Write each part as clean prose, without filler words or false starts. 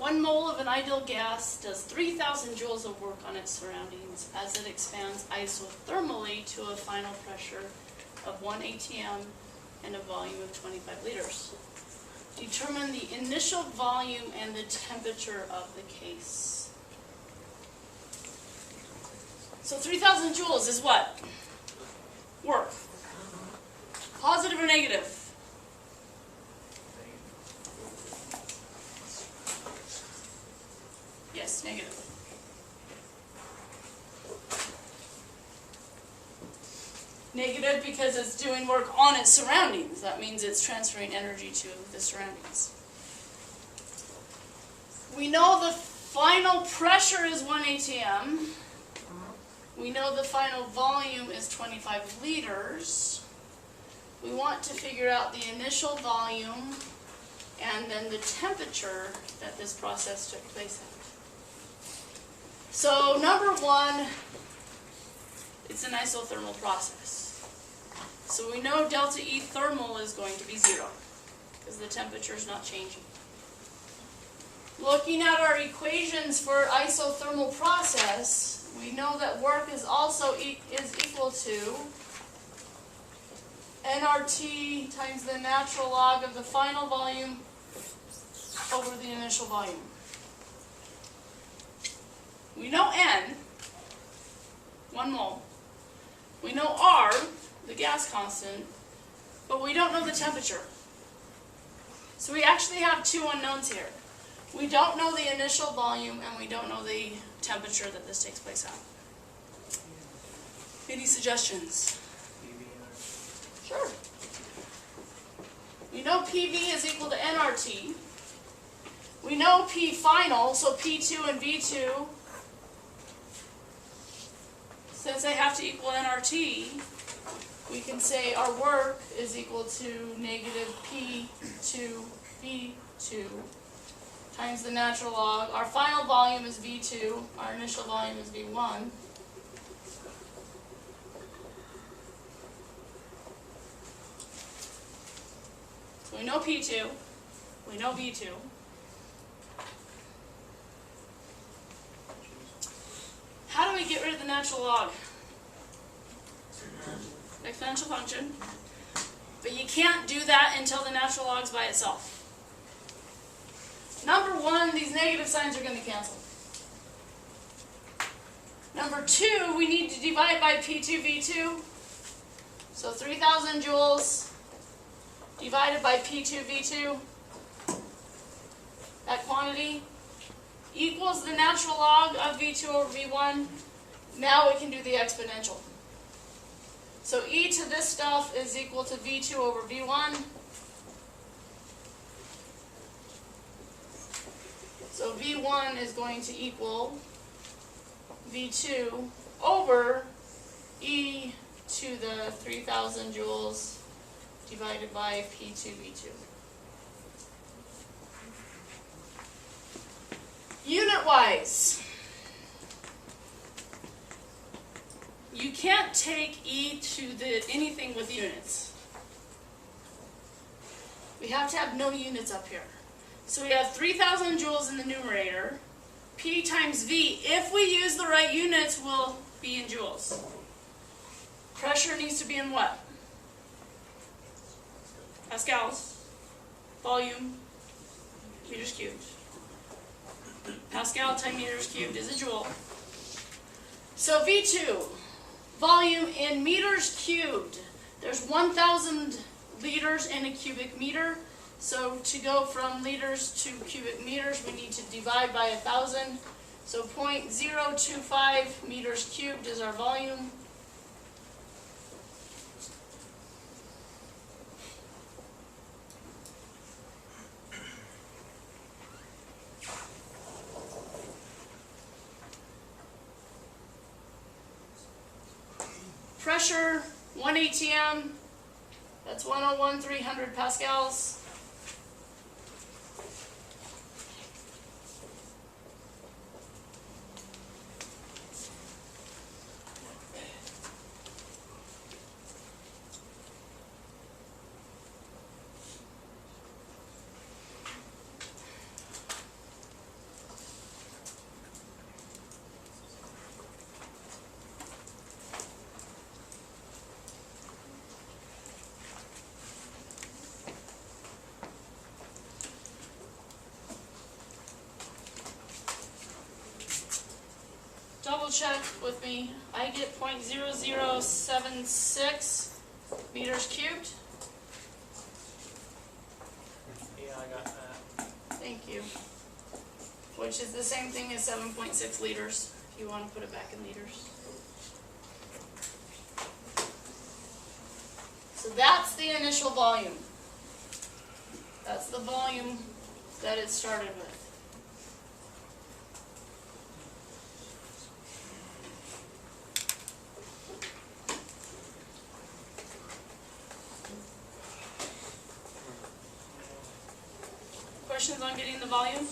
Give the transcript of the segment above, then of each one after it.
1 mole of an ideal gas does 3,000 joules of work on its surroundings as it expands isothermally to a final pressure of 1 atm and a volume of 25 liters. Determine the initial volume and the temperature of the case. So 3,000 joules is what? Work. Positive or negative? Yes, negative. Negative because it's doing work on its surroundings. That means it's transferring energy to the surroundings. We know the final pressure is 1 atm. We know the final volume is 25 liters. We want to figure out the initial volume and then the temperature that this process took place at. So number one, it's an isothermal process. So we know delta E thermal is going to be 0 because the temperature is not changing. Looking at our equations for isothermal process, we know that work is also equal to nRT times the natural log of the final volume over the initial volume. We know N, 1 mole. We know R, the gas constant, but we don't know the temperature. So we actually have two unknowns here. We don't know the initial volume and we don't know the temperature that this takes place at. Any suggestions? Sure. We know PV is equal to nRT. We know P final, so P2 and V2, since they have to equal nRT, we can say our work is equal to negative P2 V2 times the natural log. Our final volume is V2, our initial volume is V1. So we know P2, we know V2. How do we get rid of the natural log? Exponential function. But you can't do that until the natural log's by itself. Number one, these negative signs are going to cancel. Number two, we need to divide by P2V2. So 3,000 joules divided by P2V2, that quantity, equals the natural log of V2 over V1. Now we can do the exponential. So e to this stuff is equal to V2 over V1. So V1 is going to equal V2 over e to the 3,000 joules divided by P2V2. Unit-wise, you can't take e to the anything with units. We have to have no units up here. So we have 3,000 joules in the numerator. P times V, if we use the right units, will be in joules. Pressure needs to be in what? Pascals. Volume, meters cubed. Pascal times meters cubed is a joule. So V2, volume in meters cubed. There's 1,000 liters in a cubic meter. So to go from liters to cubic meters, we need to divide by 1,000. So 0.025 meters cubed is our volume. Pressure, 1 atm, that's 101,300 pascals. check with me. I get 0.0076 meters cubed. Yeah, I got that. Thank you. Which is the same thing as 7.6 liters, if you want to put it back in liters. So that's the initial volume. That's the volume that it started with. Questions on getting the volume?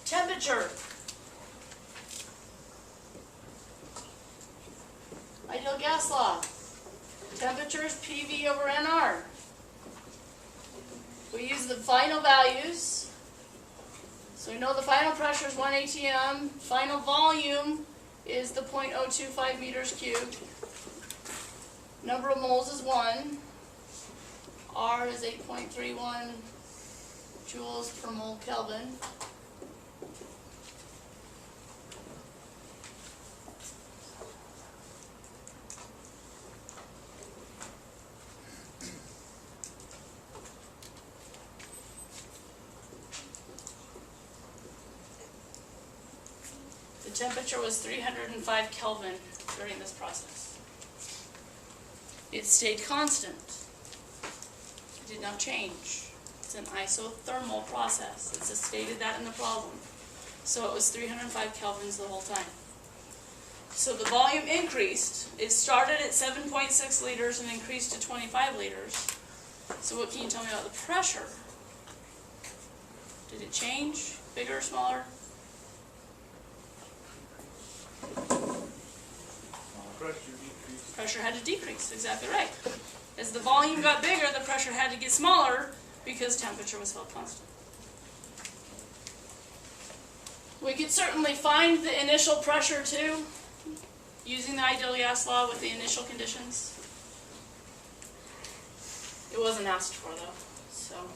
Temperature. Ideal gas law. Temperature is PV over NR. We use the final values. So we know the final pressure is 1 atm. Final volume is the 0.025 meters cubed. Number of moles is 1. R is 8.31 joules per mole Kelvin. The temperature was 305 Kelvin during this process. It stayed constant. It did not change. It's an isothermal process. It's stated that in the problem. So it was 305 kelvins the whole time. So the volume increased. It started at 7.6 liters and increased to 25 liters. So what can you tell me about the pressure? Did it change? Bigger or smaller? Pressure decreased. Pressure had to decrease, exactly right. As the volume got bigger, the pressure had to get smaller because temperature was held constant. We could certainly find the initial pressure too, using the ideal gas law with the initial conditions. It wasn't asked for though, so.